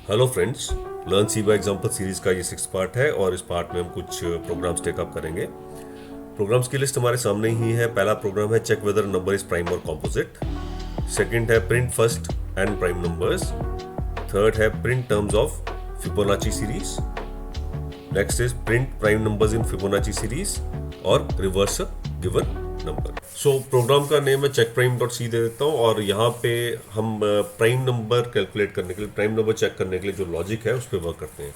Hello friends, learn C by example series का ये 6th part है और इस पार्ट में हम कुछ प्रोग्राम्स टेकअप करेंगे। प्रोग्राम्स की लिस्ट हमारे सामने ही है। पहला प्रोग्राम है check whether number is prime और कॉम्पोजिट। सेकंड है print first and prime numbers. Third है print terms of Fibonacci series. Next is print prime numbers in Fibonacci series और reverse given number. So program का name है check prime dot C दे देता हूँ और यहाँ पे हम प्राइम नंबर कैलकुलेट करने के लिए, प्राइम नंबर चेक करने के लिए जो लॉजिक है उस पर वर्क करते हैं।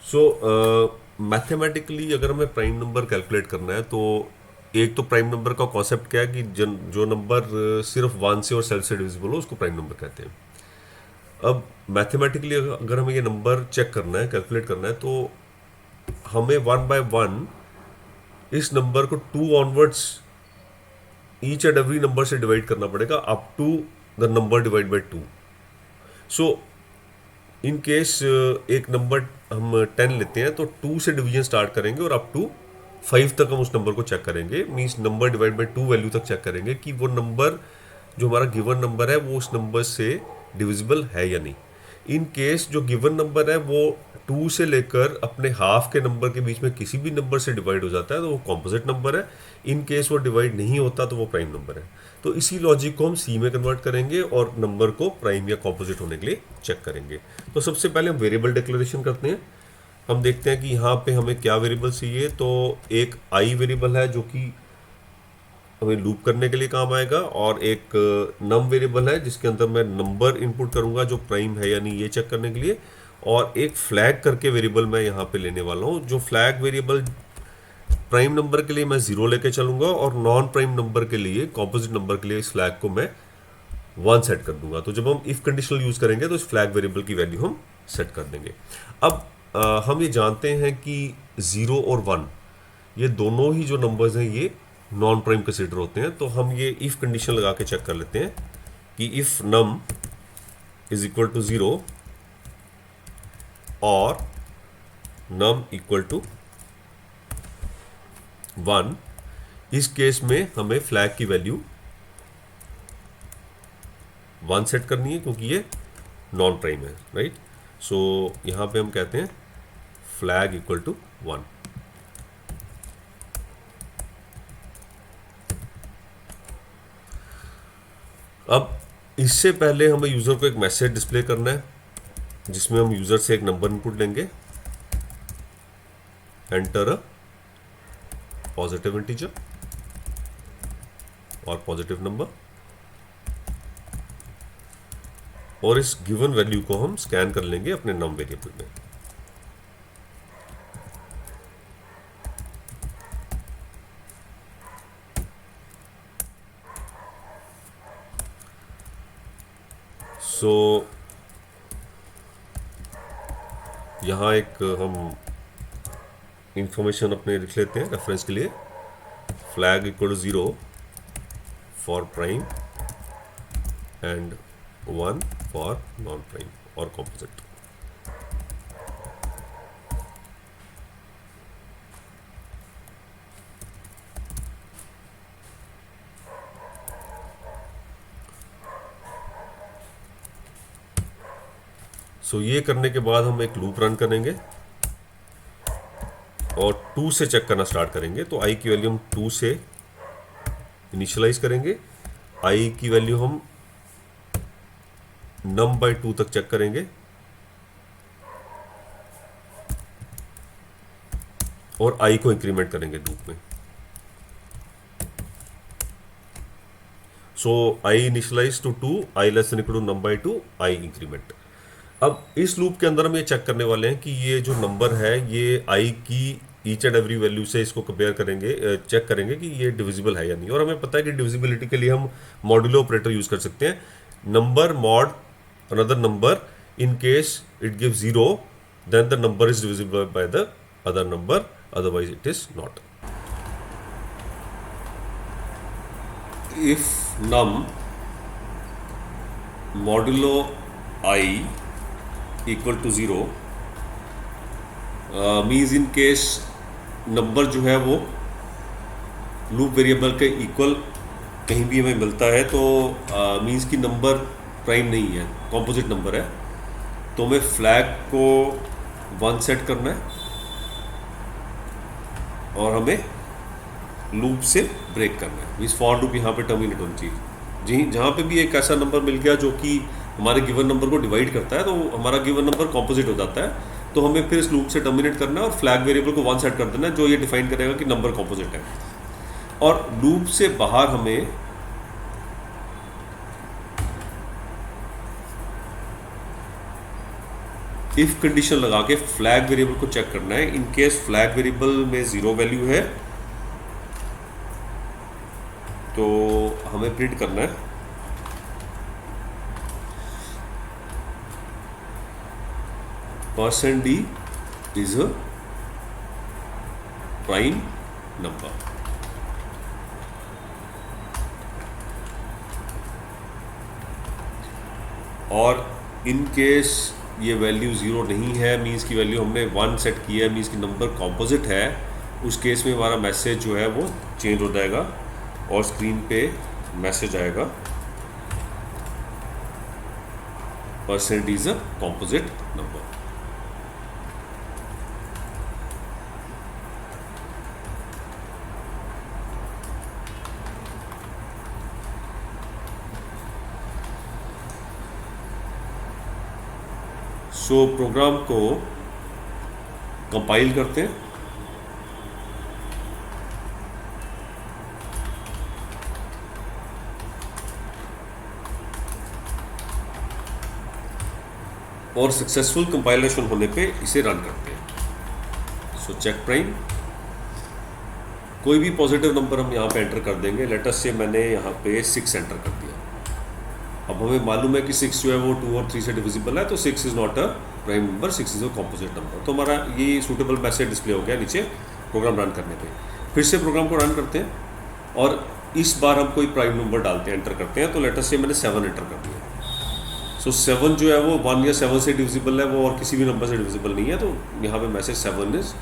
सो मैथमेटिकली अगर हमें प्राइम नंबर कैलकुलेट करना है तो एक तो प्राइम नंबर का कॉन्सेप्ट क्या है कि जो नंबर सिर्फ 1 से और सेल्फ से डिविजिबल हो उसको प्राइम नंबर कहते हैं। अब मैथमेटिकली अगर हमें ये नंबर चेक करना है, कैलकुलेट करना है, तो हमें 1 बाय 1 इस नंबर को 2 onwards each and every number से डिवाइड करना पड़ेगा up to the number divide by 2। So in case एक नंबर हम 10 लेते हैं तो 2 से डिवीजन स्टार्ट करेंगे और अप टू 5 तक हम उस नंबर को चेक करेंगे। Means number divide by 2 value तक चेक करेंगे कि वो नंबर जो हमारा गिवन नंबर है वो उस नंबर से डिविजिबल है या नहीं। इन केस जो गिवन नंबर है वो 2 से लेकर अपने हाफ के नंबर के बीच में किसी भी नंबर से डिवाइड हो जाता है तो वो कॉम्पोजिट नंबर है। इन केस वो डिवाइड नहीं होता तो वो प्राइम नंबर है। तो इसी लॉजिक को हम सी में कन्वर्ट करेंगे और नंबर को प्राइम या कॉम्पोजिट होने के लिए चेक करेंगे। तो सबसे पहले हम वेरिएबल डिक्लेरेशन करते हैं। हम देखते हैं कि यहाँ पे हमें क्या वेरिएबल चाहिए। तो एक आई वेरिएबल है जो कि हमें लूप करने के लिए काम आएगा और एक नम वेरिएबल है जिसके अंदर मैं नंबर इनपुट करूंगा जो प्राइम है या नहीं ये चेक करने के लिए, और एक फ्लैग करके वेरिएबल मैं यहाँ पे लेने वाला हूँ। जो फ्लैग वेरिएबल प्राइम नंबर के लिए मैं 0 लेके चलूंगा और नॉन प्राइम नंबर के लिए, कॉम्पोजिट नंबर के लिए इस फ्लैग को मैं 1 सेट कर दूंगा। तो जब हम इफ कंडीशनल यूज करेंगे तो इस फ्लैग वेरिएबल की वैल्यू हम सेट कर देंगे। अब हम ये जानते हैं कि 0 और 1 ये दोनों ही जो नंबर्स हैं ये नॉन प्राइम कंसिडर होते हैं। तो हम ये इफ कंडीशन लगा के चेक कर लेते हैं कि if num is equal to 0 और नम इक्वल टू 1, इस केस में हमें फ्लैग की वैल्यू 1 सेट करनी है क्योंकि ये नॉन प्राइम है, राइट। सो यहां पे हम कहते हैं फ्लैग इक्वल टू 1। अब इससे पहले हमें यूजर को एक मैसेज डिस्प्ले करना है जिसमें हम यूजर से एक नंबर इनपुट लेंगे, एंटर अ पॉजिटिव इंटीजर और पॉजिटिव नंबर, और इस गिवन वैल्यू को हम स्कैन कर लेंगे अपने नम वेरिएबल में। सो यहां एक हम इंफॉर्मेशन अपने लिख लेते हैं रेफरेंस के लिए। Flag equal to 0 for prime and 1 for non prime और कॉम्पोजिट। सो ये करने के बाद हम एक लूप रन करेंगे और 2 से चेक करना स्टार्ट करेंगे। तो आई की वैल्यू हम 2 से इनिशियलाइज करेंगे। आई की वैल्यू हम नम बाय 2 तक चेक करेंगे और आई को इंक्रीमेंट करेंगे लूप में। So i initialise to 2, i less than equal to num by 2, i increment. अब इस लूप के अंदर हम ये चेक करने वाले हैं कि ये जो नंबर है ये आई की ईच एंड एवरी वैल्यू से इसको कंपेयर करेंगे, चेक करेंगे कि ये डिविजिबल है या नहीं। और हमें पता है कि डिविजिबिलिटी के लिए हम मॉड्यूलो ऑपरेटर यूज कर सकते हैं, number mod another number, in case it give 0 then the number is divisible by the other number, otherwise it is not. If num modulo I equal to 0 means in case number जो है वो loop variable के equal कहीं भी हमें मिलता है तो मीन्स कि नंबर प्राइम नहीं है, कॉम्पोजिट नंबर है। तो हमें फ्लैग को 1 सेट करना है और हमें लूप से ब्रेक करना है, मीन्स फॉर लूप यहाँ पे टर्मिनेट होनी चाहिए। जी, जहाँ पे भी एक ऐसा नंबर मिल गया जो कि हमारे गिवन नंबर को डिवाइड करता है, तो हमारा गिवन नंबर कॉम्पोजिट हो जाता है, तो हमें फिर इस लूप से टर्मिनेट करना है और फ्लैग वेरिएबल को 1 सेट कर देना है, जो ये डिफाइन करेगा कि नंबर कॉम्पोजिट है। और लूप से बाहर हमें इफ कंडीशन लगा के फ्लैग वेरिएबल को चेक करना है। इन केस फ्लैग वेरिएबल में 0 वैल्यू है तो हमें प्रिंट करना है %d is a prime number. और इन केस ये वैल्यू 0 नहीं है, मीन्स की वैल्यू हमने 1 सेट की है, मीन्स की नंबर कॉम्पोजिट है, उस केस में हमारा मैसेज जो है वो चेंज हो जाएगा और स्क्रीन पे मैसेज आएगा % is a composite number. So program को कंपाइल करते हैं और सक्सेसफुल कंपाइलेशन होने पे इसे रन करते हैं। सो चेक प्राइम, कोई भी पॉजिटिव नंबर हम यहाँ पे एंटर कर देंगे। लेट अस से मैंने यहाँ पे 6 एंटर कर दिया। अब हमें मालूम है कि 6 जो है वो 2 और 3 से डिविजिबल है, तो 6 is not a prime number, 6 is a composite number. तो हमारा ये सूटेबल मैसेज डिस्प्ले हो गया नीचे प्रोग्राम रन करने पे। फिर से प्रोग्राम को रन करते हैं और इस बार हम कोई प्राइम नंबर डालते हैं, एंटर करते हैं। तो लेट अस से मैंने 7 एंटर कर दिया। सो 7 जो है वो 1 या 7 से डिविजिबल है, वो और किसी भी नंबर से डिविजिबल नहीं है, तो यहाँ पे message 7 is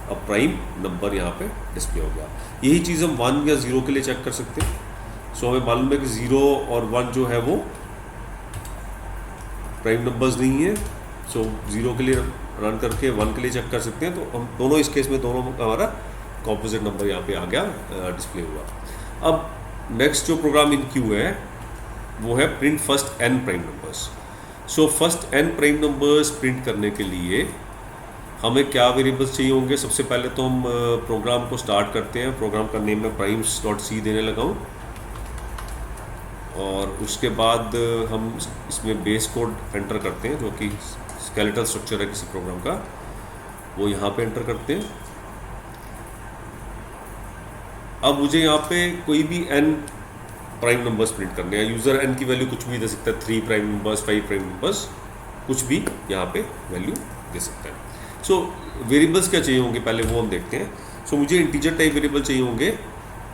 a prime number यहाँ पे डिस्प्ले हो गया। यही चीज़ हम 1 या 0 के लिए चेक कर सकते हैं। सो हमें मालूम है कि 0 और 1 जो है वो प्राइम नंबर्स नहीं है। सो 0 के लिए रन करके 1 के लिए चेक कर सकते हैं। तो हम दोनों, इस केस में दोनों हमारा कॉम्पोजिट नंबर यहाँ पे आ गया, डिस्प्ले हुआ। अब नेक्स्ट जो प्रोग्राम इन क्यू है वो है print first n prime numbers. So first n prime numbers print करने के लिए हमें क्या वेरिएबल्स चाहिए होंगे। सबसे पहले तो हम प्रोग्राम को स्टार्ट करते हैं। प्रोग्राम का नेम मैं primes.c देने लगा हूँ और उसके बाद हम इसमें बेस कोड एंटर करते हैं, जो कि स्केलेटल स्ट्रक्चर है किसी प्रोग्राम का, वो यहाँ पे एंटर करते हैं। अब मुझे यहाँ पे कोई भी n प्राइम नंबर्स प्रिंट करने हैं। यूज़र n की वैल्यू कुछ भी दे सकता है, 3 प्राइम नंबर्स, 5 प्राइम नंबर्स, कुछ भी यहाँ पे वैल्यू दे सकता है। सो वेरिएबल्स क्या चाहिए होंगे पहले वो हम देखते हैं। सो मुझे इंटीजर टाइप वेरिएबल चाहिए होंगे।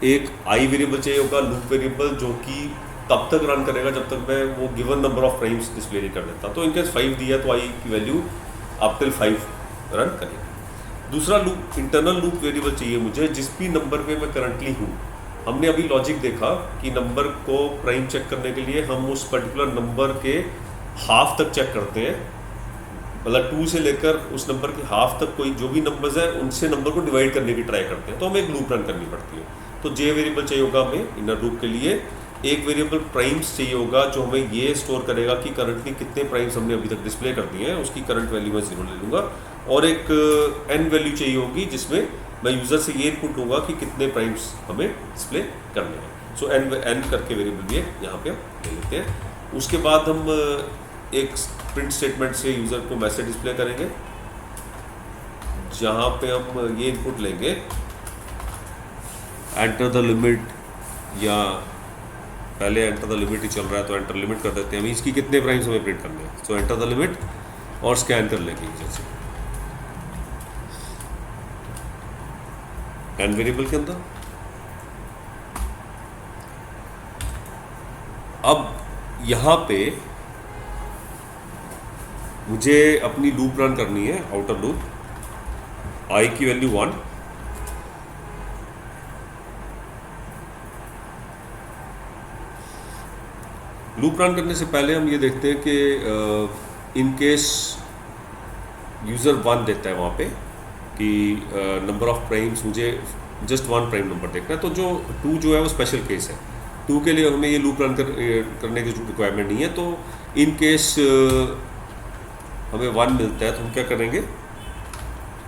एक आई वेरिएबल चाहिए होगा, लूप वेरिएबल, जो कि तब तक रन करेगा जब तक मैं वो given number of primes display नहीं कर देता। तो इनकेस 5 दिया तो आई की वैल्यू अप टिल 5 रन करेगी। दूसरा लूप, इंटरनल लूप वेरिएबल चाहिए मुझे, जिस भी नंबर पे मैं करंटली हूँ। हमने अभी लॉजिक देखा कि नंबर को प्राइम चेक करने के लिए हम उस पर्टिकुलर नंबर के हाफ तक चेक करते हैं, मतलब 2 से लेकर उस नंबर के हाफ तक कोई जो भी नंबर्स हैं उनसे नंबर को डिवाइड करने की ट्राई करते हैं। तो हमें एक लूप रन करनी पड़ती है। तो जे वेरिएबल चाहिए होगा हमें इनर लूप के लिए। एक वेरिएबल प्राइम्स चाहिए होगा जो हमें ये स्टोर करेगा कि करंटली कितने प्राइम्स हमने अभी तक डिस्प्ले कर दिए हैं, उसकी करंट वैल्यू मैं 0 ले लूँगा। और एक n वैल्यू चाहिए होगी जिसमें मैं यूज़र से ये इनपुट लूँगा कि कितने प्राइम्स हमें डिस्प्ले करने हैं। सो n करके वेरिएबल भी यहाँ पे हम ले लेते हैं। उसके बाद हम एक प्रिंट स्टेटमेंट से यूज़र को मैसेज डिस्प्ले करेंगे, जहाँ पे हम ये इनपुट लेंगे एंटर द लिमिट, या पहले एंटर द लिमिट ही चल रहा है तो एंटर लिमिट कर देते हैं। हम इसकी कितने प्राइम्स हमें प्रिंट करने हैं। सो एंटर द लिमिट और स्कैन कर लेंगे यूज़र से n वेरिएबल के अंदर। अब यहाँ पे मुझे अपनी लूप रन करनी है, आउटर लूप, i की वैल्यू 1, लूप रन करने से पहले हम ये देखते हैं कि इन केस यूज़र 1 देता है वहाँ पे कि नंबर ऑफ प्राइम्स मुझे जस्ट 1 प्राइम नंबर देखना है, तो जो 2 जो है वो स्पेशल केस है। 2 के लिए हमें ये लूप रन करने की रिक्वायरमेंट नहीं है। तो इन केस हमें 1 मिलता है तो हम क्या करेंगे,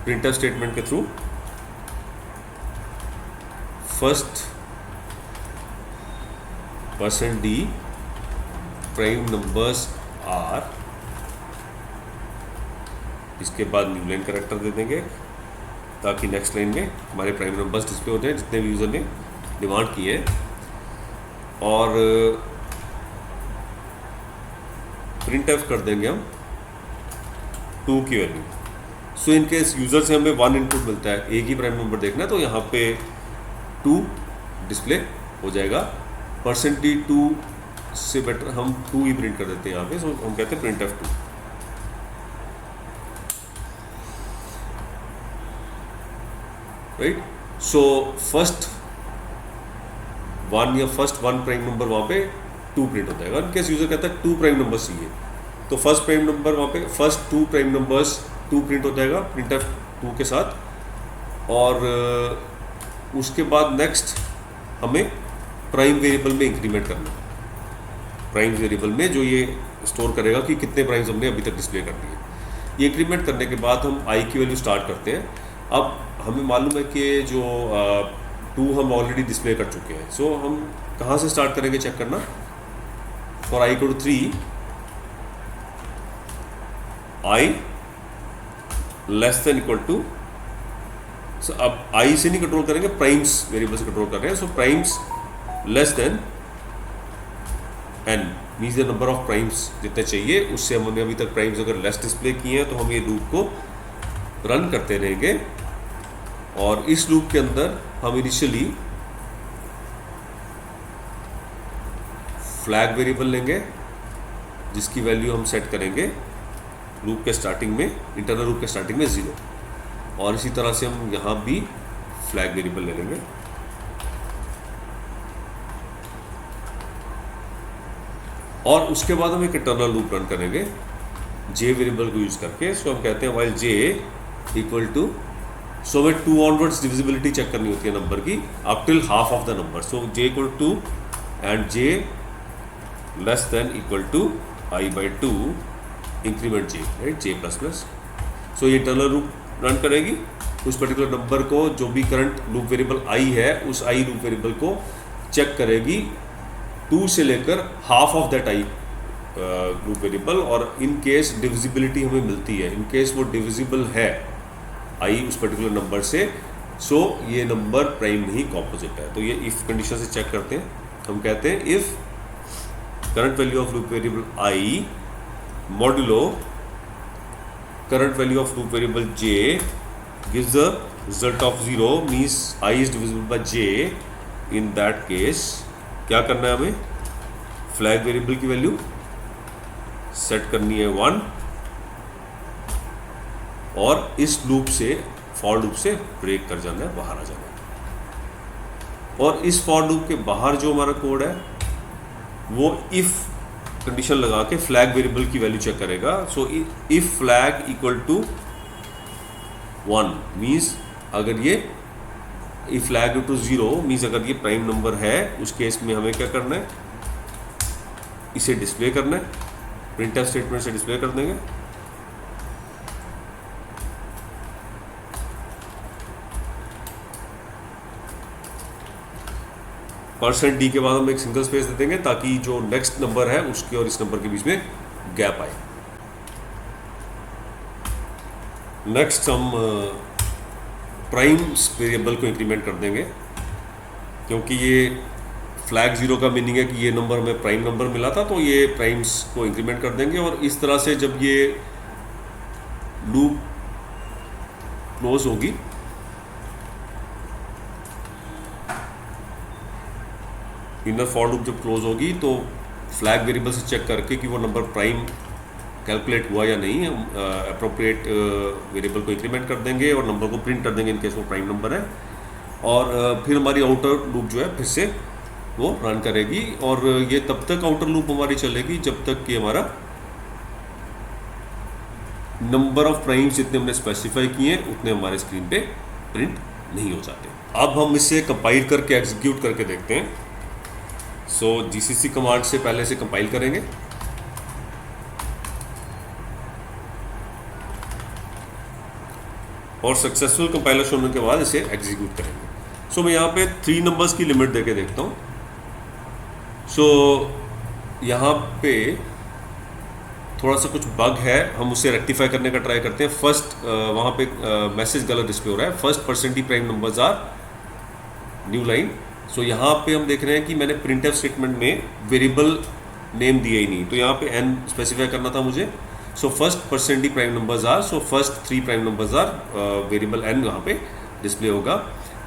प्रिंटफ स्टेटमेंट के through first %d prime numbers are, इसके बाद न्यू लाइन करेक्टर दे देंगे ताकि नेक्स्ट लाइन में हमारे प्राइम नंबर्स डिस्प्ले हो जाए जितने भी यूज़र ने डिमांड किए हैं। और प्रिंट एफ कर देंगे हम 2 की value. So in case user से हमें 1 इनपुट मिलता है, एक ही प्राइम नंबर देखना है, तो यहाँ पे 2 डिस्प्ले हो जाएगा। %2 से बेटर हम 2 ही प्रिंट कर देते हैं यहाँ पे। सो हम कहते हैं print F 2, right. So first 1 या फर्स्ट 1 प्राइम नंबर वहाँ पे 2 प्रिंट हो जाएगा। इन केस यूज़र कहता है 2 प्राइम नंबर चाहिए, तो फर्स्ट प्राइम नंबर वहाँ पे फर्स्ट 2 प्राइम नंबर्स 2 प्रिंट हो जाएगा प्रिंट एफ 2 के साथ। और उसके बाद नेक्स्ट हमें प्राइम वेरिएबल में इंक्रीमेंट करना है। प्राइम वेरिएबल में जो ये स्टोर करेगा कि कितने प्राइम्स हमने अभी तक डिस्प्ले कर दिए। ये इंक्रीमेंट करने के बाद हम आई की वैल्यू स्टार्ट करते हैं। अब हमें मालूम है कि जो 2 हम ऑलरेडी डिस्प्ले कर चुके हैं। सो हम कहाँ से स्टार्ट करेंगे चेक करना। For i equal to 3, i less than equal to, so अब आई से नहीं कंट्रोल करेंगे, प्राइम्स वेरिएबल से कंट्रोल कर रहे हैं। So primes less than n means the number of primes जितने चाहिए उससे। हमने अभी तक प्राइम्स अगर लेस डिस्प्ले किए हैं तो हम ये लूप को रन करते रहेंगे। और इस लूप के अंदर हम इनिशियली फ्लैग वेरिएबल लेंगे जिसकी वैल्यू हम सेट करेंगे लूप के स्टार्टिंग में, इंटरनल लूप के स्टार्टिंग में 0। और इसी तरह से हम यहाँ भी फ्लैग वेरिएबल ले लेंगे। और उसके बाद हम एक इंटरनल लूप रन करेंगे जे वेरिएबल को यूज करके। सो हम कहते हैं वाइल जे इक्वल टू, सो हमें 2 ऑनवर्ड्स डिविजिबिलिटी चेक करनी होती है नंबर की up till half of the number. So j equal to and j less than equal to i by 2 increment j, right, j plus plus. So ये internal loop run करेगी उस particular number को, जो भी current loop variable आई है उस आई loop variable को check करेगी 2 से लेकर half of that I loop variable. और इन केस डिविजिबिलिटी हमें मिलती है, इन केस वो डिविजिबल है आई उस पर्टिकुलर नंबर से, सो ये नंबर प्राइम नहीं कॉम्पोजिट है। तो ये इफ कंडीशन से चेक करते हैं। हम कहते हैं if current value of loop variable I modulo current value of loop variable J gives the result of 0 means I is divisible by J. In that case क्या करना है हमें, फ्लैग वेरिएबल की वैल्यू सेट करनी है 1 और इस loop से, फॉर लूप से ब्रेक कर जाना है, बाहर आ जाना है। और इस फॉर लूप के बाहर जो हमारा कोड है वो इफ कंडीशन लगा के फ्लैग वेरिएबल की वैल्यू चेक करेगा। So if flag equal to 1 means अगर ये इफ फ्लैग टू 0 मीन्स अगर ये प्राइम नंबर है, उस केस में हमें क्या करना है, इसे डिस्प्ले करना है, प्रिंटफ स्टेटमेंट से डिस्प्ले कर देंगे। %d के बाद हम एक सिंगल स्पेस दे देंगे ताकि जो नेक्स्ट नंबर है उसके और इस नंबर के बीच में गैप आए। नेक्स्ट हम प्राइम्स वेरिएबल को इंक्रीमेंट कर देंगे, क्योंकि ये फ्लैग 0 का मीनिंग है कि ये नंबर हमें प्राइम नंबर मिला था, तो ये प्राइम्स को इंक्रीमेंट कर देंगे। और इस तरह से जब ये लूप क्लोज होगी इनर फॉर लूप जब क्लोज होगी तो फ्लैग वेरिएबल से चेक करके कि वो नंबर प्राइम कैलकुलेट हुआ या नहीं, अप्रोप्रिएट वेरिएबल को इंक्रीमेंट कर देंगे और नंबर को प्रिंट कर देंगे इनकेस वो प्राइम नंबर है। और फिर हमारी आउटर लूप जो है फिर से वो रन करेगी। और ये तब तक आउटर लूप हमारी चलेगी जब तक कि हमारा नंबर ऑफ प्राइम्स जितने हमने स्पेसिफाई किए हैं उतने हमारे स्क्रीन पे प्रिंट नहीं हो जाते। अब हम इसे कंपाइल करके एग्जीक्यूट करके देखते हैं। सो जीसीसी कमांड से पहले से कंपाइल करेंगे और सक्सेसफुल कंपाइलेशन होने के बाद इसे एग्जीक्यूट करेंगे। सो मैं यहाँ पे 3 नंबर्स की लिमिट देके देखता हूँ। सो यहाँ पे थोड़ा सा कुछ बग है, हम उसे रेक्टिफाई करने का ट्राई करते हैं। फर्स्ट वहाँ पे मैसेज गलत डिस्प्ले हो रहा है, first percent d prime numbers are new line. So यहाँ पे हम देख रहे हैं कि मैंने प्रिंटफ स्टेटमेंट में वेरिएबल नेम दिया ही नहीं, तो यहाँ पे एन स्पेसिफाई करना था मुझे। So first percent d prime numbers are, so first 3 prime numbers are variable n यहाँ पे डिस्प्ले होगा।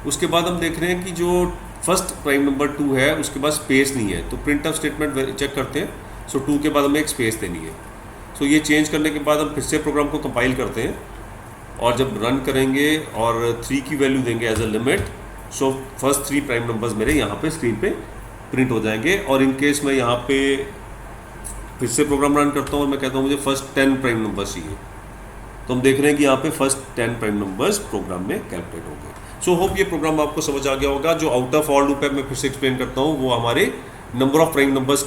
उसके बाद हम देख रहे हैं कि जो फर्स्ट प्राइम नंबर 2 है उसके बाद स्पेस नहीं है, तो प्रिंट ऑफ स्टेटमेंट चेक करते हैं। सो 2 के बाद हमें एक स्पेस देनी है। सो ये चेंज करने के बाद हम फिर से प्रोग्राम को कंपाइल करते हैं और जब रन करेंगे और 3 की वैल्यू देंगे as a limit, so first 3 prime numbers मेरे यहाँ पे स्क्रीन पे प्रिंट हो जाएंगे। और इन केस मैं यहाँ पे फिर से प्रोग्राम रन करता हूँ और मैं कहता हूँ मुझे फर्स्ट 10 प्राइम नंबर्स चाहिए, तो हम देख रहे हैं कि यहाँ पे फर्स्ट 10 प्राइम नंबर्स प्रोग्राम में कैलकुलेट हो गए। सो होप ये प्रोग्राम आपको समझ आ गया होगा। जो आउट ऑफ ऑल लूप है, मैं फिर से एक्सप्लेन करता हूँ, वो हमारे नंबर ऑफ प्राइम नंबर्स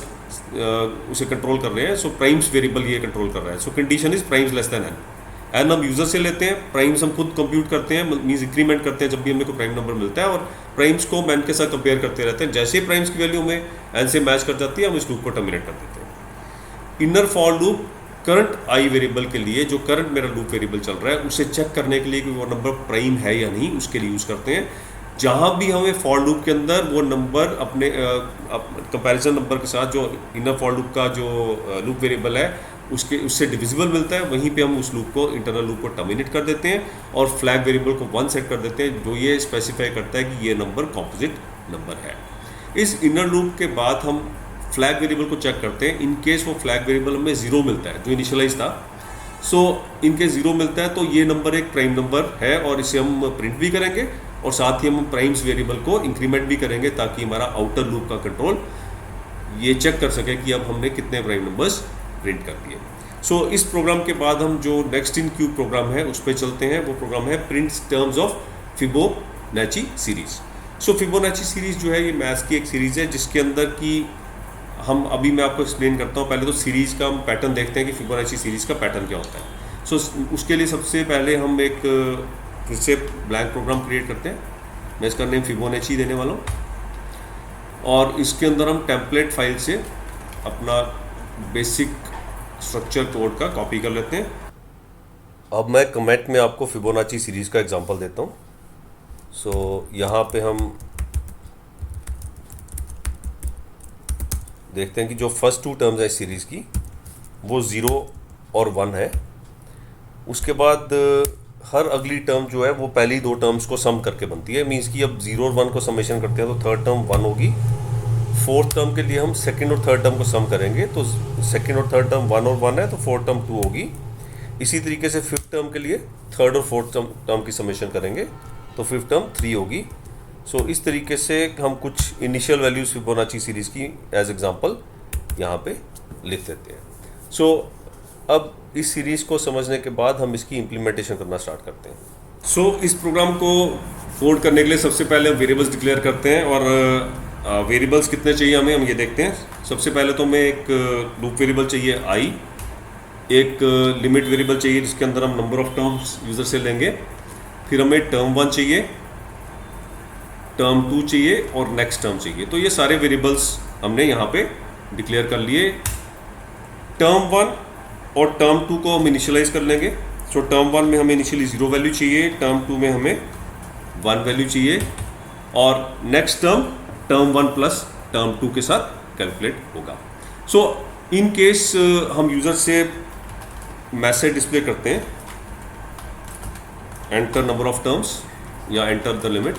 उसे कंट्रोल कर रहे हैं। सो प्राइम्स वेरिएबल ये कंट्रोल कर रहा है। So condition is primes less than n. N हम यूजर से लेते हैं, प्राइम्स हम खुद कंप्यूट करते हैं, मीन्स इंक्रीमेंट करते हैं जब भी हमें कोई प्राइम नंबर मिलता है, और प्राइम्स को मैन के साथ कंपेयर करते रहते हैं। जैसे ही प्राइम्स की वैल्यू हमें एन से मैच कर जाती है, हम इस लूप को टर्मिनेट कर देते हैं। Inner for loop current I variable के लिए, जो करंट मेरा लूप वेरिएबल चल रहा है उसे चेक करने के लिए कि वो नंबर प्राइम है या नहीं, उसके लिए यूज़ करते हैं। जहाँ भी हमें फॉर लूप के अंदर वो नंबर अपने कंपैरिजन नंबर के साथ जो इनर फॉर लूप का जो लूप वेरिएबल है उससे डिविजिबल मिलता है, वहीं पे हम उस लूप को, इंटरनल लूप को टर्मिनेट कर देते हैं और फ्लैग वेरिएबल को 1 सेट कर देते हैं, जो ये स्पेसिफाई करता है कि ये नंबर कॉम्पोजिट नंबर है। इस इनर लूप के बाद हम फ्लैग वेरिएबल को चेक करते हैं। इन केस वो फ्लैग वेरिएबल हमें 0 मिलता है जो इनिशियलाइज था, सो इनके 0 मिलता है तो ये नंबर एक प्राइम नंबर है और इसे हम प्रिंट भी करेंगे और साथ ही हम प्राइम्स वेरिएबल को इंक्रीमेंट भी करेंगे ताकि हमारा आउटर लूप का कंट्रोल ये चेक कर सके कि अब हमने कितने प्राइम नंबर्स प्रिंट कर दिए। सो इस प्रोग्राम के बाद हम जो नेक्स्ट इन क्यूब प्रोग्राम है उस पर चलते हैं। वो प्रोग्राम है print terms of Fibonacci series. So Fibonacci series जो है ये मैथ्स की एक सीरीज है जिसके अंदर की हम अभी मैं आपको एक्सप्लेन करता हूँ। पहले तो सीरीज का हम पैटर्न देखते हैं कि फिबोनाची सीरीज का पैटर्न क्या होता है। सो उसके लिए सबसे पहले हम एक फिर से ब्लैंक प्रोग्राम क्रिएट करते हैं। मैं इसका नेम फिबोनाची देने वाला हूँ और इसके अंदर हम टेम्पलेट फाइल से अपना बेसिक स्ट्रक्चर कोड का कॉपी कर लेते हैं। अब मैं कमेंट में आपको फिबोनाची सीरीज का एग्जांपल देता हूँ। सो यहाँ पे हम देखते हैं कि जो फर्स्ट 2 टर्म्स है इस सीरीज़ की वो 0 और 1 है। उसके बाद हर अगली टर्म जो है वो पहली 2 टर्म्स को सम करके बनती है। मीन्स कि अब 0 और 1 को समेशन करते हैं तो थर्ड टर्म 1 होगी। फोर्थ टर्म के लिए हम सेकंड और थर्ड टर्म को सम करेंगे तो सेकंड और थर्ड टर्म 1 और 1 है तो फोर्थ टर्म 2 होगी। इसी तरीके से फिफ्थ टर्म के लिए थर्ड और फोर्थ टर्म की समेशन करेंगे तो फिफ्थ टर्म 3 होगी। सो इस तरीके से हम कुछ इनिशियल वैल्यूज फिबोनाची सीरीज़ की एज एग्जांपल यहाँ पे लिख देते हैं। सो अब इस सीरीज़ को समझने के बाद हम इसकी इम्प्लीमेंटेशन करना स्टार्ट करते हैं। सो इस प्रोग्राम को कोड करने के लिए सबसे पहले हम वेरिएबल्स डिक्लेयर करते हैं और वेरिएबल्स कितने चाहिए हमें हम ये देखते हैं। सबसे पहले तो हमें एक लूप वेरिएबल चाहिए आई, एक लिमिट वेरिएबल चाहिए जिसके अंदर हम नंबर ऑफ टर्म्स यूज़र से लेंगे, फिर हमें टर्म 1 चाहिए, टर्म 2 चाहिए और नेक्स्ट टर्म चाहिए। तो ये सारे वेरिएबल्स हमने यहाँ पे डिक्लेयर कर लिए। टर्म 1 और टर्म 2 को हम इनिशियलाइज कर लेंगे। सो टर्म 1 में हमें इनिशियली 0 वैल्यू चाहिए, टर्म 2 में हमें 1 वैल्यू चाहिए और नेक्स्ट टर्म 1 प्लस टर्म 2 के साथ कैलकुलेट होगा। सो इन केस हम यूज़र से मैसेज डिस्प्ले करते हैं एंटर नंबर ऑफ टर्म्स या एंटर द लिमिट,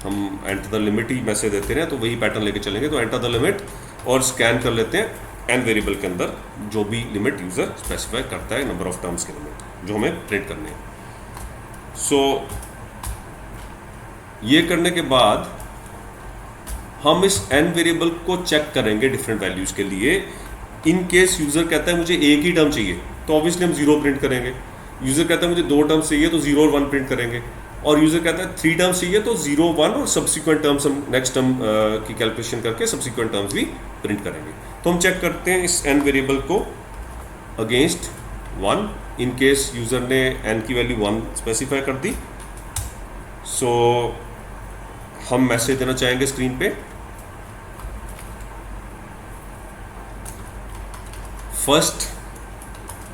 हम enter the limit he message देते हैं तो वही पैटर्न लेके चलेंगे। तो एंटर द लिमिट और स्कैन कर लेते हैं एन वेरिएबल के अंदर जो भी लिमिट यूज़र स्पेसिफाई करता है नंबर ऑफ टर्म्स के लिमिट जो हमें प्रिंट करने हैं। सो ये करने के बाद हम इस एन वेरिएबल को चेक करेंगे डिफरेंट वैल्यूज़ के लिए। इन केस यूज़र कहता है मुझे एक ही टर्म चाहिए तो ऑब्वियसली हम 0 प्रिंट करेंगे। यूज़र कहता है मुझे 2 टर्म्स चाहिए तो 0 और 1 प्रिंट करेंगे, और यूज़र कहता है 3 टर्म्स चाहिए तो 0 1 और सब्सिक्वेंट टर्म्स हम नेक्स्ट टर्म की कैलकुलेशन करके सब्सिक्वेंट टर्म्स भी प्रिंट करेंगे। तो हम चेक करते हैं इस n वेरिएबल को अगेंस्ट 1, इन केस यूज़र ने n की वैल्यू 1 स्पेसिफाई कर दी। सो हम मैसेज देना चाहेंगे स्क्रीन पे, first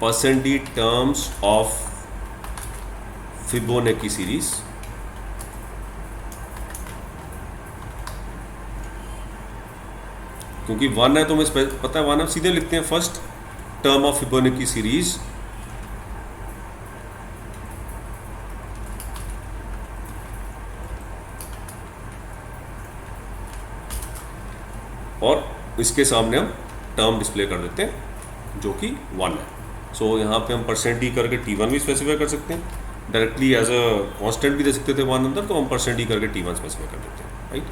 % terms of Fibonacci series क्योंकि 1 है तो हमें पता है 1 है, सीधे लिखते हैं first term of Fibonacci series और इसके सामने हम टर्म डिस्प्ले कर देते हैं जो कि 1 है। सो यहाँ पे हम %d करके t1 भी स्पेसिफाई कर सकते हैं, डायरेक्टली एज अ कांस्टेंट भी दे सकते थे 1 अंदर, तो हम %d करके t1 स्पेसिफाई कर देते हैं, right.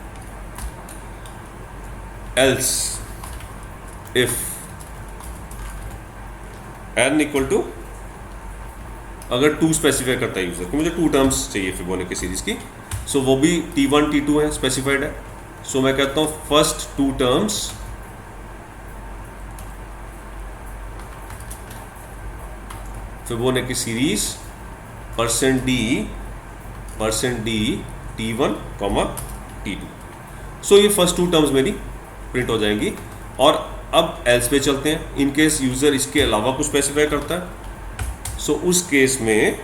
Else if n equal to, अगर 2 स्पेसिफाई करता है यूजर कि मुझे 2 टर्म्स चाहिए फिबोनाची सीरीज की, सो वो भी t1 t2 है, स्पेसिफाइड है। सो मैं कहता हूँ first 2 terms Fibonacci series %d t1, t2। सो ये फर्स्ट 2 टर्म्स मेरी प्रिंट हो जाएंगी। और अब एल्स पे चलते हैं, इन केस यूजर इसके अलावा कुछ स्पेसिफाई करता है, सो उस केस में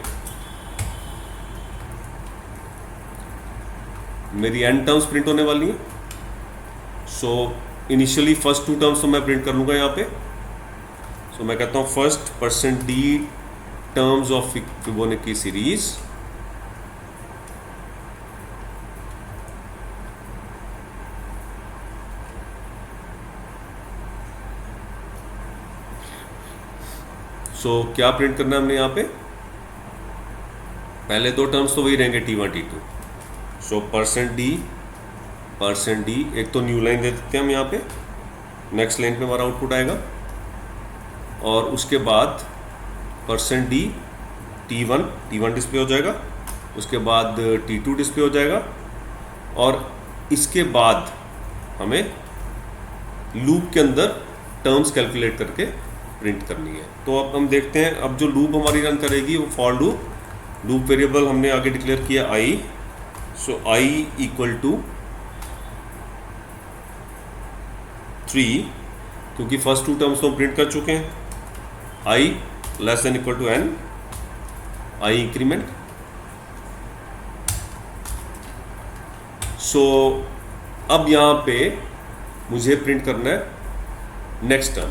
मेरी n टर्म्स प्रिंट होने वाली है। सो इनिशियली फर्स्ट 2 टर्म्स तो मैं प्रिंट कर लूंगा यहाँ पे। सो मैं कहता हूँ first %d terms of Fibonacci series सो क्या प्रिंट करना है हमने यहाँ पे, पहले 2 टर्म्स तो वही रहेंगे t1 t2। सो %d एक तो न्यू लाइन दे देते हैं हम यहाँ पे, नेक्स्ट लाइन पे हमारा आउटपुट आएगा, और उसके बाद %d t1 डिस्प्ले हो जाएगा, उसके बाद t2 डिस्प्ले हो जाएगा, और इसके बाद हमें लूप के अंदर टर्म्स कैलकुलेट करके प्रिंट करनी है। तो अब हम देखते हैं, अब जो लूप हमारी रन करेगी वो फॉर लूप वेरिएबल हमने आगे डिक्लेयर किया i। So i equal to 3, क्योंकि फर्स्ट 2 टर्म्स तो हम प्रिंट कर चुके हैं, i less than equal to n, i increment. So अब यहाँ पे मुझे प्रिंट करना है नेक्स्ट टर्म,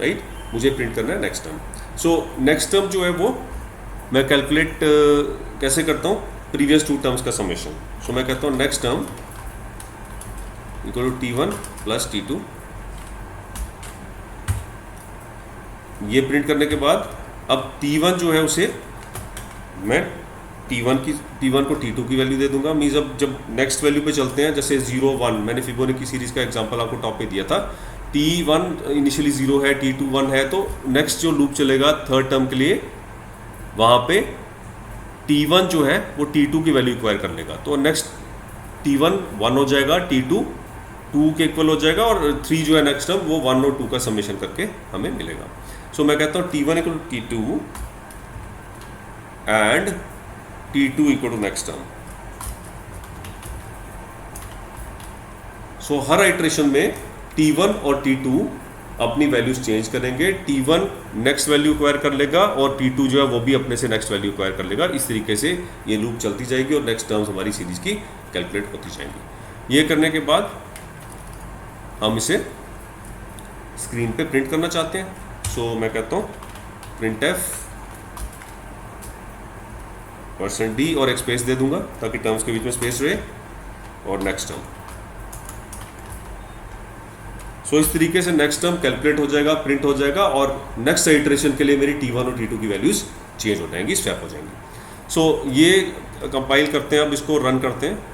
राइट, मुझे प्रिंट करना है next term. So next term जो है वो मैं कैलकुलेट कैसे करता हूँ, प्रीवियस 2 टर्म्स का समेशन। सो मैं कहता हूँ next term equal to t1 plus t2। ये प्रिंट करने के बाद अब t1 जो है उसे मैं t1 को t2 की वैल्यू दे दूंगा। मीन्स अब जब नेक्स्ट वैल्यू पे चलते हैं, जैसे 0 1, मैंने फिबोनाची सीरीज का एग्जांपल आपको टॉप पे दिया था, t1 इनिशियली 0 है, t2 1 है, तो नेक्स्ट जो लूप चलेगा थर्ड टर्म के लिए, वहाँ पे t1 जो है वो t2 की वैल्यू एक्वायर कर लेगा। तो नेक्स्ट t1 1 हो जाएगा, t2 2 के इक्वल हो जाएगा, और 3 जो है नेक्स्ट टर्म वो 1 और 2 का समेशन करके हमें मिलेगा। सो मैं कहता हूँ t1 equal to t2 and t2 equal to next term. सो हर आइट्रेशन में t1 और t2 अपनी वैल्यूज चेंज करेंगे, t1 नेक्स्ट वैल्यू एक्वायर कर लेगा और t2 जो है वो भी अपने से नेक्स्ट वैल्यू एक्वायर कर लेगा। इस तरीके से ये लूप चलती जाएगी और नेक्स्ट टर्म्स हमारी सीरीज की कैलकुलेट होती जाएंगी। ये करने के बाद हम इसे स्क्रीन पे प्रिंट करना चाहते हैं। सो मैं कहता हूँ printf %d और एक स्पेस दे दूंगा ताकि टर्म्स के बीच में स्पेस रहे, और नेक्स्ट टर्म। सो इस तरीके से नेक्स्ट टर्म कैलकुलेट हो जाएगा, प्रिंट हो जाएगा, और नेक्स्ट इटरेशन के लिए मेरी t1 और t2 की वैल्यूज चेंज हो जाएंगी, स्वैप हो जाएंगी। सो ये कंपाइल करते हैं, अब इसको रन करते हैं।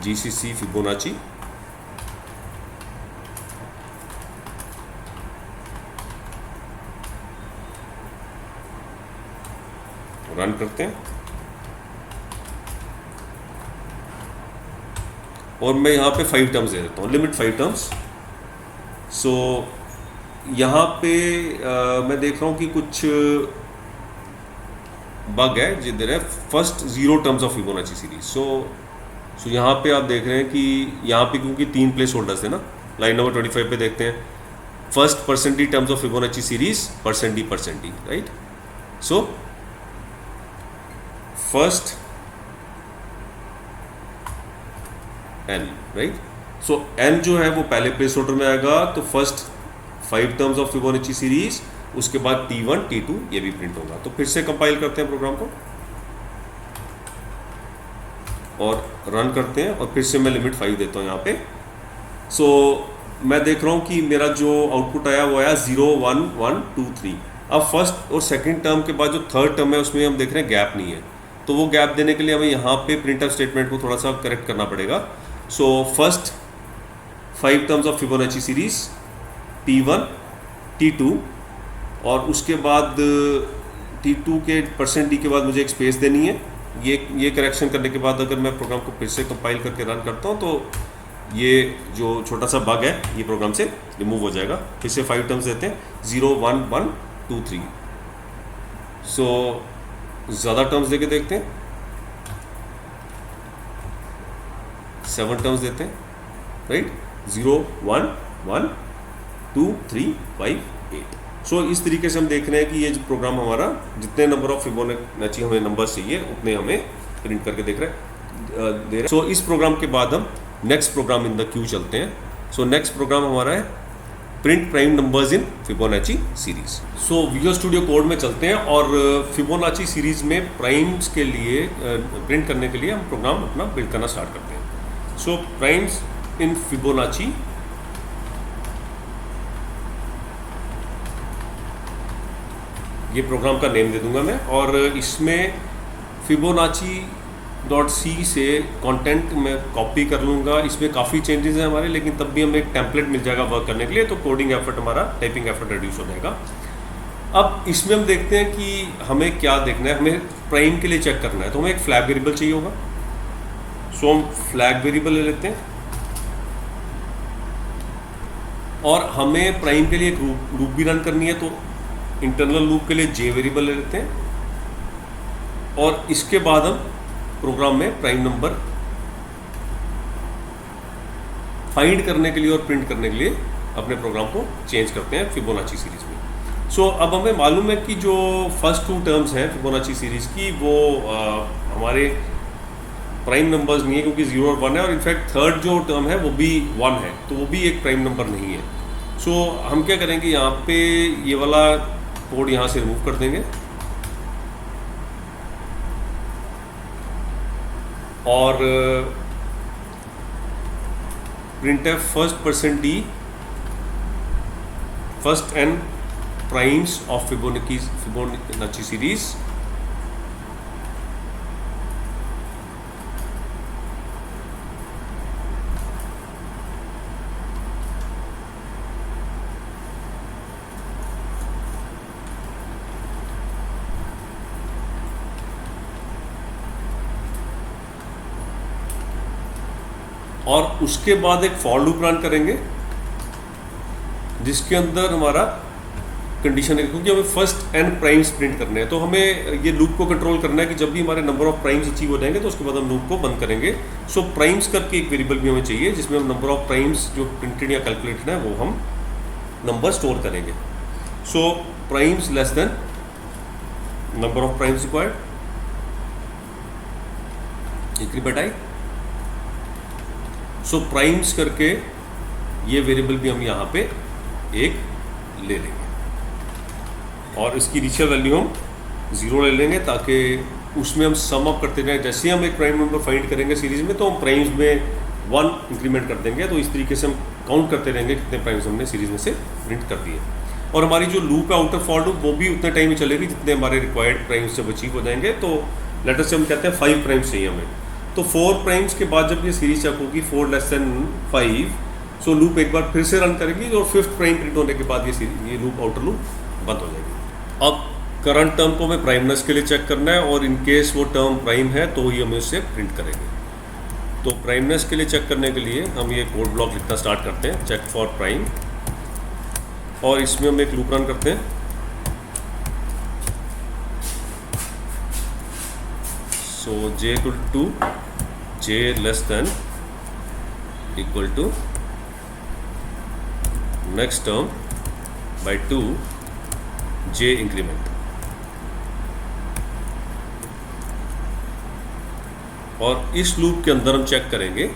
GCC फिबोनाची रन करते हैं और मैं यहाँ पे 5 टर्म्स दे देता हूँ, लिमिट 5 टर्म्स। सो यहाँ पे मैं देख रहा हूँ कि कुछ बग है जिधर है first 0 terms of Fibonacci series. So यहाँ पे आप देख रहे हैं कि यहाँ पे क्योंकि 3 प्लेस होल्डर्स थे ना, लाइन नंबर 25 पे देखते हैं first % terms of Fibonacci series %d, right. So first n, right. So n जो है वो पहले प्लेस होल्डर में आएगा, तो first 5 terms of Fibonacci series, उसके बाद T1 T2 ये भी प्रिंट होगा। तो फिर से कंपाइल करते हैं प्रोग्राम को और रन करते हैं और फिर से मैं लिमिट 5 देता हूँ यहाँ पे। सो मैं देख रहा हूँ कि मेरा जो आउटपुट आया वो आया 0 1 1 2 3। अब फर्स्ट और सेकंड टर्म के बाद जो थर्ड टर्म है उसमें हम देख रहे हैं गैप नहीं है, तो वो गैप देने के लिए हमें यहाँ पे प्रिंटफ स्टेटमेंट को थोड़ा सा करेक्ट करना पड़ेगा। So first 5 terms of Fibonacci series T1 T2 और उसके बाद T2 के %d के बाद मुझे एक स्पेस देनी है। ये करेक्शन करने के बाद अगर मैं प्रोग्राम को फिर से कंपाइल करके रन करता हूँ तो ये जो छोटा सा बग है ये प्रोग्राम से रिमूव हो जाएगा। फिर से 5 टर्म्स देते हैं 0 1 1 2 3। सो ज़्यादा टर्म्स देके देखते हैं, 7 टर्म्स देते हैं, राइट। 0 1 1 2 3 5 8। सो इस तरीके से हम देख रहे हैं कि ये जो प्रोग्राम हमारा जितने नंबर ऑफ फिबोनाची हमें नंबर चाहिए उतने हमें प्रिंट करके दे रहा है। सो इस प्रोग्राम के बाद हम next program in the queue चलते हैं। सो नेक्स्ट प्रोग्राम हमारा है print prime numbers in Fibonacci series. So Visual Studio Code में चलते हैं और फिबोनाची सीरीज में प्राइम्स के लिए प्रिंट करने के लिए हम प्रोग्राम अपना बिल्ड करना स्टार्ट करते हैं। सो प्राइम्स इन फिबोनाची, ये प्रोग्राम का नेम दे दूंगा मैं, और इसमें फिबोनाची.c से कंटेंट मैं कॉपी कर लूँगा। इसमें काफ़ी चेंजेस हैं हमारे, लेकिन तब भी हमें एक टेम्पलेट मिल जाएगा वर्क करने के लिए, तो कोडिंग एफर्ट हमारा, टाइपिंग एफर्ट रिड्यूस हो जाएगा। अब इसमें हम देखते हैं कि हमें क्या देखना है। हमें प्राइम के लिए चेक करना है तो हमें एक फ्लैग वेरिएबल चाहिए होगा। सो हम फ्लैग वेरिएबल ले लेते हैं और हमें प्राइम के लिए एक लूप भी रन करनी है, तो इंटरनल लूप के लिए जे वेरिएबल ले लेते हैं और इसके बाद हम प्रोग्राम में प्राइम नंबर फाइंड करने के लिए और प्रिंट करने के लिए अपने प्रोग्राम को चेंज करते हैं फिबोनाची सीरीज में। सो अब हमें मालूम है कि जो फर्स्ट 2 टर्म्स हैं फिबोनाची सीरीज की वो हमारे प्राइम नंबर्स नहीं है, क्योंकि 0 और 1 है, और इनफैक्ट थर्ड जो टर्म है वो भी 1 है, तो वो भी एक प्राइम नंबर नहीं है। सो हम क्या करेंगे, यहाँ पे ये वाला कोड यहाँ से रिमूव कर देंगे और printf first%d first n primes of Fibonacci series और उसके बाद एक फॉर लूप रन करेंगे जिसके अंदर हमारा कंडीशन है, क्योंकि हमें फर्स्ट n प्राइम्स प्रिंट करने हैं, तो हमें ये लूप को कंट्रोल करना है कि जब भी हमारे नंबर ऑफ प्राइम्स अचीव हो जाएंगे तो उसके बाद हम लूप को बंद करेंगे। सो प्राइम्स करके एक वेरिएबल भी हमें चाहिए जिसमें हम नंबर ऑफ प्राइम्स जो प्रिंटेड या कैलकुलेटेड है वो हम नंबर स्टोर करेंगे। So primes less than number of primes required increment i. So primes करके ये वेरिएबल भी हम यहाँ पे एक ले लेंगे और इसकी इनिशियल वैल्यू हम 0 ले लेंगे ताकि उसमें हम सम अप करते जाएं। जैसे ही हम एक प्राइम नंबर फाइंड करेंगे सीरीज में तो हम प्राइम्स में 1 इंक्रीमेंट कर देंगे, तो इस तरीके से हम काउंट करते रहेंगे कितने प्राइम्स हमने सीरीज में से प्रिंट कर दिए। और हमारी जो लूप है आउटर फॉर लूप वो भी उतने टाइम में चलेगी जितने हमारे रिक्वायर्ड प्राइम्स जब अचीव हो जाएंगे। तो लेटर से हम कहते हैं 5 प्राइम्स चाहिए हमें, तो 4 प्राइम्स के बाद जब ये सीरीज चेक होगी 4 लेस देन 5, सो लूप एक बार फिर से रन करेगी और 5th प्राइम प्रिंट होने के बाद ये लूप आउटर लूप बंद हो जाएगी। अब करंट टर्म को हमें प्राइमनेस के लिए चेक करना है, और इन केस वो टर्म प्राइम है तो ही हम इसे प्रिंट करेंगे। तो प्राइमनेस के लिए चेक करने के लिए हम ये कोड ब्लॉक लिखना स्टार्ट करते हैं, चेक फॉर प्राइम, और इसमें हम एक लूप रन करते हैं। So j equal to j less than equal to next term by 2 j increment. और इस लूप के अंदर हम चेक करेंगे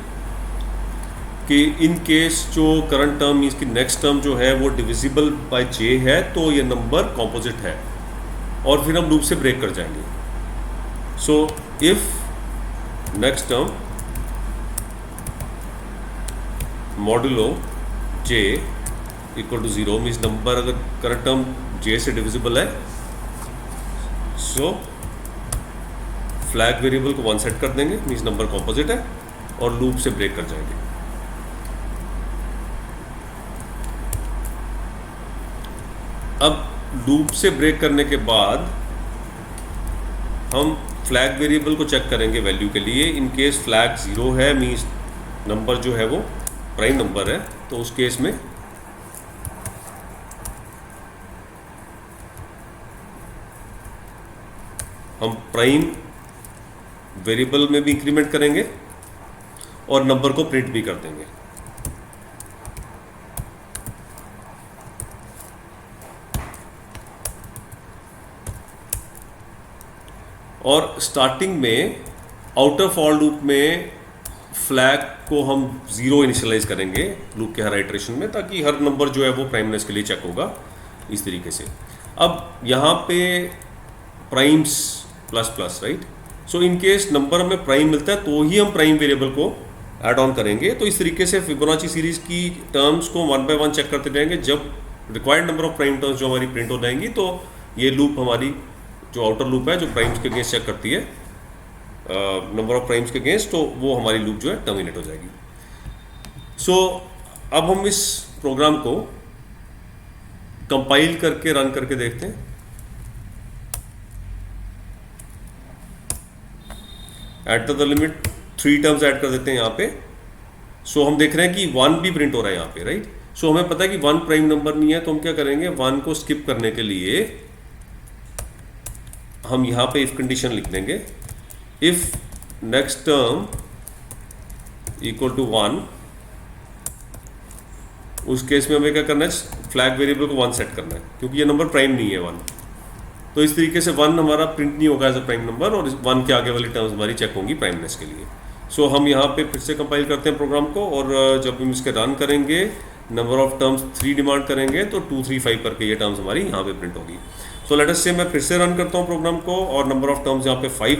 कि इन केस जो करंट टर्म मीन्स कि नेक्स्ट टर्म जो है वो डिविजिबल बाय j है तो ये नंबर कॉम्पोजिट है, और फिर हम लूप से ब्रेक कर जाएंगे। So if next term modulo j equal to 0 means number अगर करंट टर्म j से डिविजिबल है, सो फ्लैग वेरिएबल को 1 सेट कर देंगे, मीन्स नंबर कॉम्पोजिट है, और लूप से ब्रेक कर जाएंगे। अब लूप से ब्रेक करने के बाद हम फ्लैग वेरिएबल को चेक करेंगे वैल्यू के लिए। इन केस फ्लैग 0 है मीन्स नंबर जो है वो प्राइम नंबर है, तो उस केस में हम प्राइम वेरिएबल में भी इंक्रीमेंट करेंगे और नंबर को प्रिंट भी कर देंगे। और स्टार्टिंग में आउटर फॉर लूप में फ्लैग को हम 0 इनिशियलाइज करेंगे लूप के हर आइटरेशन में, ताकि हर नंबर जो है वो प्राइमनेस के लिए चेक होगा इस तरीके से। अब यहाँ पे primes plus plus, right. So in case number हमें प्राइम मिलता है तो ही हम प्राइम वेरिएबल को ऐड ऑन करेंगे। तो इस तरीके से फिबोनाची सीरीज की टर्म्स को 1 बाय 1 चेक करते जाएंगे। जब required number of prime terms जो हमारी प्रिंट हो जाएंगी तो ये लूप हमारी जो आउटर लूप है जो प्राइम्स के अगेंस्ट चेक करती है नंबर ऑफ प्राइम्स के अगेंस्ट, तो वो हमारी लूप जो है टर्मिनेट हो जाएगी। सो अब हम इस प्रोग्राम को कंपाइल करके रन करके देखते हैं। At the limit 3 terms add कर देते हैं यहाँ पे। सो हम देख रहे हैं कि 1 भी प्रिंट हो रहा है यहाँ पे, राइट। सो हमें पता है कि 1 प्राइम नंबर नहीं है, तो हम क्या करेंगे, 1 को स्किप करने के लिए हम यहाँ पे इफ कंडीशन लिख देंगे, if next term equal to 1। उस केस में हमें क्या करना है, फ्लैग वेरिएबल को 1 सेट करना है, क्योंकि ये नंबर प्राइम नहीं है 1। तो इस तरीके से 1 हमारा प्रिंट नहीं होगा एज अ प्राइम नंबर, और 1 के आगे वाली टर्म्स हमारी चेक होंगी प्राइमनेस के लिए। सो हम यहाँ पे फिर से कंपाइल करते हैं प्रोग्राम को, और जब हम इसके रन करेंगे नंबर ऑफ टर्म्स 3 डिमांड करेंगे तो 2 3 5 करके ये टर्म्स हमारी यहाँ पे प्रिंट होगी। सो लेट अस से मैं फिर से रन करता हूँ प्रोग्राम को, और नंबर ऑफ टर्म्स यहाँ पे 5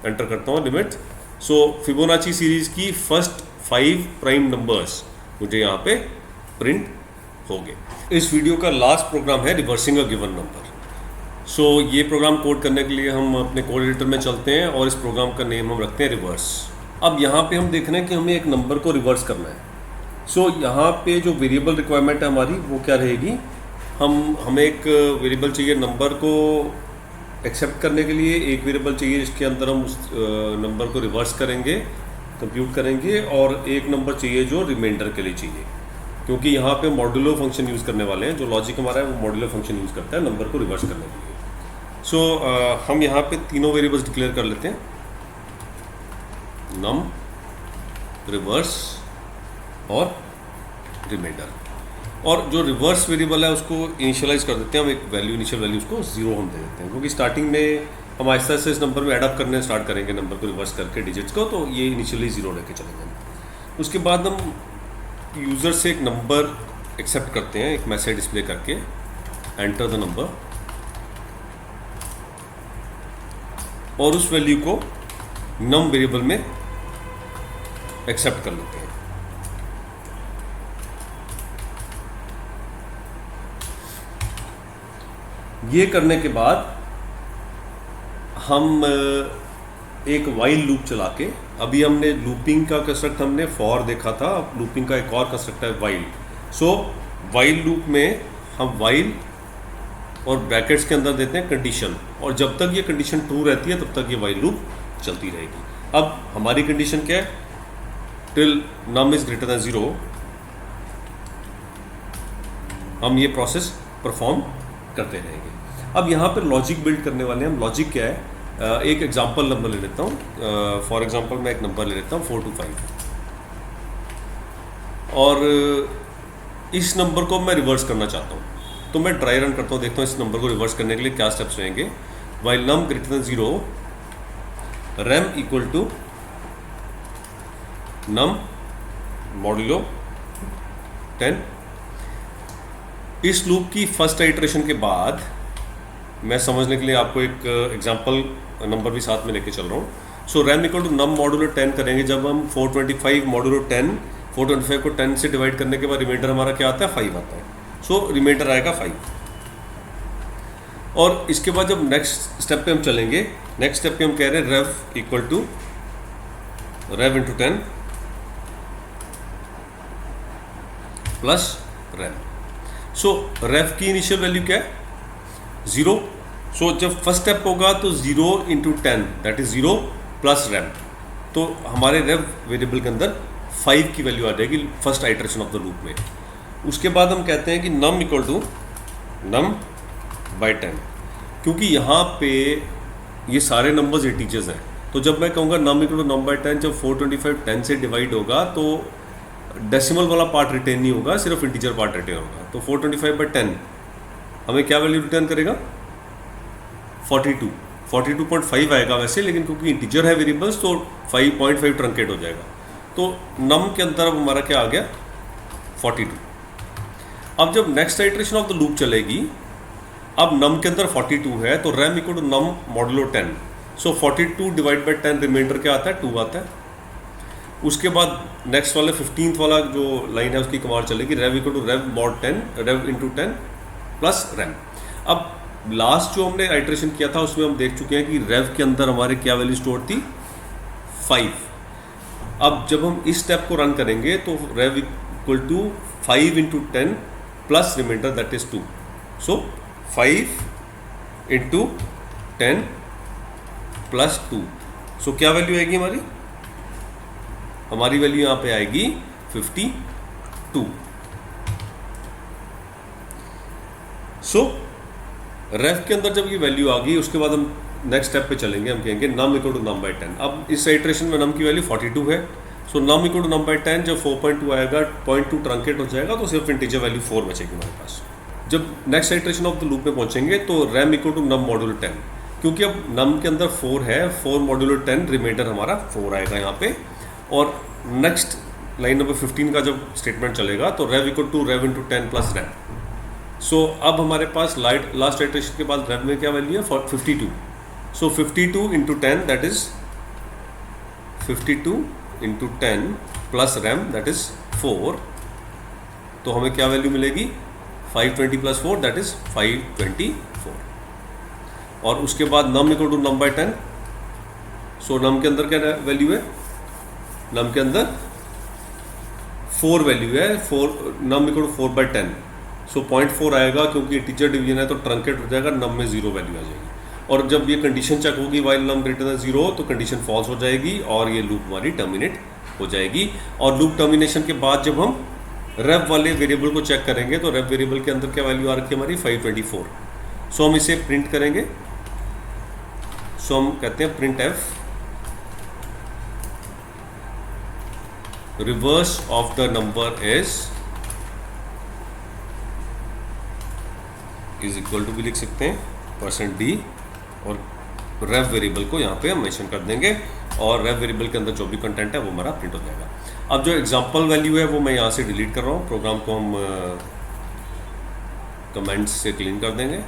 एंटर करता हूँ, लिमिट। सो फिबोनाची सीरीज की फर्स्ट 5 प्राइम नंबर्स मुझे यहाँ पे प्रिंट हो गए। इस वीडियो का लास्ट प्रोग्राम है रिवर्सिंग अ गिवन नंबर। सो ये प्रोग्राम कोड करने के लिए हम अपने कोड एडिटर में चलते हैं, और इस प्रोग्राम का नेम हम रखते हैं रिवर्स। अब यहाँ पे हम देख रहे हैं कि हमें एक नंबर को रिवर्स करना है। सो यहाँ पे जो वेरिएबल रिक्वायरमेंट है हमारी वो क्या रहेगी, हमें एक वेरिएबल चाहिए नंबर को एक्सेप्ट करने के लिए, एक वेरिएबल चाहिए जिसके अंदर हम उस नंबर को रिवर्स करेंगे, कंप्यूट करेंगे, और एक नंबर चाहिए जो रिमाइंडर के लिए चाहिए, क्योंकि यहाँ पे मॉड्यूलो फंक्शन यूज़ करने वाले हैं। जो लॉजिक हमारा है वो मॉड्यूलो फंक्शन यूज़ करता है नंबर को रिवर्स करने के लिए। सो हम यहाँ पे तीनों वेरिएबल्स डिक्लेयर कर लेते हैं, नम, रिवर्स और रिमाइंडर। और जो रिवर्स वेरिएबल है उसको इनिशियलाइज कर देते हैं हम, एक वैल्यू, इनिशियल वैल्यू उसको 0 हम दे देते हैं, क्योंकि स्टार्टिंग में हम आहिस्ता से इस नंबर में एडअप करने स्टार्ट करेंगे नंबर को रिवर्स करके डिजिट्स को, तो ये इनिशियली 0 लेके चलेंगे। उसके बाद हम यूज़र से एक नंबर एक्सेप्ट करते हैं, एक मैसेज डिस्प्ले करके, एंटर द नंबर, और उस वैल्यू को नम वेरिएबल में एक्सेप्ट कर लेते हैं। ये करने के बाद हम एक वाइल लूप चला के, अभी हमने लूपिंग का कंस्ट्रक्ट हमने फॉर देखा था, अब लूपिंग का एक और कंस्ट्रक्ट है वाइल। सो वाइल लूप में हम वाइल और ब्रैकेट्स के अंदर देते हैं कंडीशन, और जब तक ये कंडीशन ट्रू रहती है तब तक ये वाइल लूप चलती रहेगी। अब हमारी कंडीशन क्या है, till num is greater than 0 हम ये प्रोसेस परफॉर्म करते रहेंगे। अब यहाँ पर लॉजिक बिल्ड करने वाले हैं हम। लॉजिक क्या है, एक एग्जांपल नंबर ले लेता हूँ। फॉर एग्जांपल मैं एक नंबर ले लेता हूँ 425, और इस नंबर को मैं रिवर्स करना चाहता हूँ। तो मैं ट्राई रन करता हूँ, देखता हूँ इस नंबर को रिवर्स करने के लिए क्या स्टेप्स रहेंगे। While num greater than 0 rem equal to num modulo 10। इस लूप की फर्स्ट आइटरेशन के बाद मैं समझने के लिए आपको एक एग्जांपल नंबर भी साथ में लेके चल रहा हूँ। So rem equal to num modulo 10 करेंगे जब हम 425 मॉड्यूलो 10, 425 को 10 से डिवाइड करने के बाद रिमाइंडर हमारा क्या आता है, 5 आता है। सो रिमाइंडर आएगा 5। और इसके बाद जब नेक्स्ट स्टेप पे हम चलेंगे, नेक्स्ट स्टेप पे हम कह रहे हैं rev equal to rev into 10 plus rem. So rev की इनिशियल वैल्यू क्या है, 0। सो जब फर्स्ट स्टेप होगा तो 0 into 10 that is 0 plus RAM, तो हमारे रेव वेरिएबल के अंदर 5 की वैल्यू आ जाएगी first iteration of the loop में। उसके बाद हम कहते हैं कि num equal to num by 10, क्योंकि यहाँ पे ये सारे नंबर्स इंटीजर्स हैं। तो जब मैं कहूँगा num equal to num by 10, जब 425 10 से डिवाइड होगा तो डेसिमल वाला पार्ट रिटेन नहीं होगा, सिर्फ इंटीजर पार्ट रिटेन होगा। तो 425 बाई 10 हमें क्या वैल्यू रिटर्न करेगा, 42.5 आएगा वैसे, लेकिन क्योंकि इंटीजर है वेरिएबल्स तो 5.5 ट्रंकेट हो जाएगा। तो नम के अंदर अब हमारा क्या आ गया, 42। अब जब next iteration of the loop चलेगी, अब नम के अंदर 42 है तो rem equal to num modulo 10। So 42 divide by 10 remainder क्या आता है, 2 आता है। उसके बाद नेक्स्ट वाले 15th वाला जो लाइन है उसकी कमांड चलेगी, rev equal to rev mod 10 rev into 10 plus rem. अब लास्ट जो हमने आइटरेशन किया था उसमें हम देख चुके हैं कि रेव के अंदर हमारे क्या वैल्यू स्टोर थी, 5। अब जब हम इस स्टेप को रन करेंगे तो rev equal to 5 into 10 plus remainder that is 2। So 5 into 10 plus 2। So क्या वैल्यू आएगी हमारी, हमारी वैल्यू यहाँ पे आएगी 52। सो रेफ के अंदर जब ये वैल्यू आ गई उसके बाद हम नेक्स्ट स्टेप पे चलेंगे, हम कहेंगे num equal to num by 10। अब इस आइटरेशन में नम की वैल्यू 42 है। So num equal to num by 10, जब 4.2 आएगा 0.2 ट्रंकेट हो जाएगा तो सिर्फ इंटीजर वैल्यू 4 बचेगी हमारे पास। जब next iteration of the loop में पहुंचेंगे तो rem equal to num modulo 10, क्योंकि अब नम के अंदर 4 है, 4 मॉड्यूलो 10 रिमाइंडर हमारा 4 आएगा यहाँ पे। और नेक्स्ट लाइन नंबर 15 का जब स्टेटमेंट चलेगा तो rev equal to rev into 10 plus rem. So अब हमारे पास लास्ट आइटरेशन के बाद रेव में क्या वैल्यू है, 52। सो 52 into 10 that is 52 into 10 plus RAM that is 4। तो हमें क्या वैल्यू मिलेगी, 520 प्लस 4 दैट इज 524। और उसके बाद num equal to num by 10। So num के अंदर क्या वैल्यू है, नम के अंदर 4 वैल्यू है, 4 नम इक्वल टू 4 बाई 10। सो 0.4 आएगा, क्योंकि टीचर डिवीजन है तो ट्रंकेट हो जाएगा, नम में 0 वैल्यू आ जाएगी। और जब ये कंडीशन चेक होगी वाइल नम ग्रेटर देन 0 तो कंडीशन फॉल्स हो जाएगी और ये लूप हमारी टर्मिनेट हो जाएगी। और लूप टर्मिनेशन के बाद जब हम रेव वाले वेरिएबल को चेक करेंगे तो रेव वेरिएबल के अंदर क्या वैल्यू आ रखी है हमारी, 524। सो हम इसे प्रिंट करेंगे। सो हम कहते हैं printf reverse of the number is equal to भी लिख सकते हैं %d, और रेव वेरिएबल को यहाँ पे हम मेंशन कर देंगे और रेव वेरिएबल के अंदर जो भी कंटेंट है वो हमारा प्रिंट हो जाएगा। अब जो एग्जांपल वैल्यू है वो मैं यहाँ से डिलीट कर रहा हूँ, प्रोग्राम को हम कमेंट्स से क्लीन कर देंगे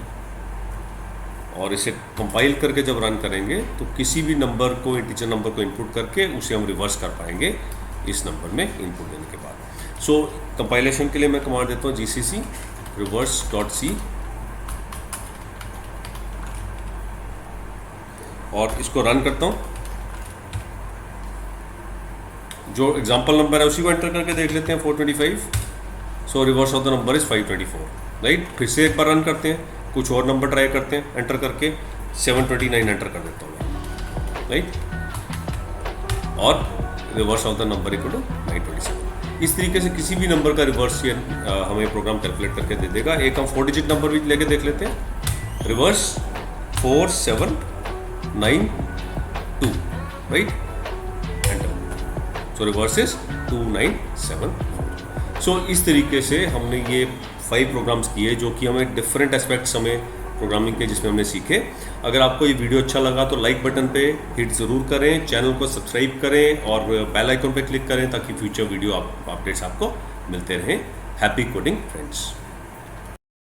और इसे कंपाइल करके जब रन करेंगे तो किसी भी नंबर को, इंटीजर नंबर को इनपुट करके उसे हम रिवर्स कर पाएंगे इस नंबर में इनपुट देने के बाद। सो कंपाइलेशन के लिए मैं कमांड देता हूँ gcc reverse.c और इसको रन करता हूँ। जो एग्जांपल नंबर है उसी को एंटर करके देख लेते हैं, 425। सो reverse of the number is 524, right. फिर से एक बार रन करते हैं, कुछ और नंबर ट्राई करते हैं एंटर करके, 729 एंटर कर देता हूँ मैं, राइट, और reverse of the number equal to 927। इस तरीके से किसी भी नंबर का रिवर्स ये हमें प्रोग्राम कैलकुलेट करके दे देगा। एक हम 4 डिजिट नंबर भी लेके देख लेते हैं, reverse 4792, right, enter. So reverse is 2974। सो इस तरीके से हमने ये 5 प्रोग्राम्स किए जो कि हमें डिफरेंट एस्पेक्ट्स हमें प्रोग्रामिंग के जिसमें हमने सीखे। अगर आपको ये वीडियो अच्छा लगा तो लाइक बटन पे हिट ज़रूर करें, चैनल को सब्सक्राइब करें और बेल आइकन पे क्लिक करें ताकि फ्यूचर वीडियो अपडेट्स आपको मिलते रहें। Happy coding friends.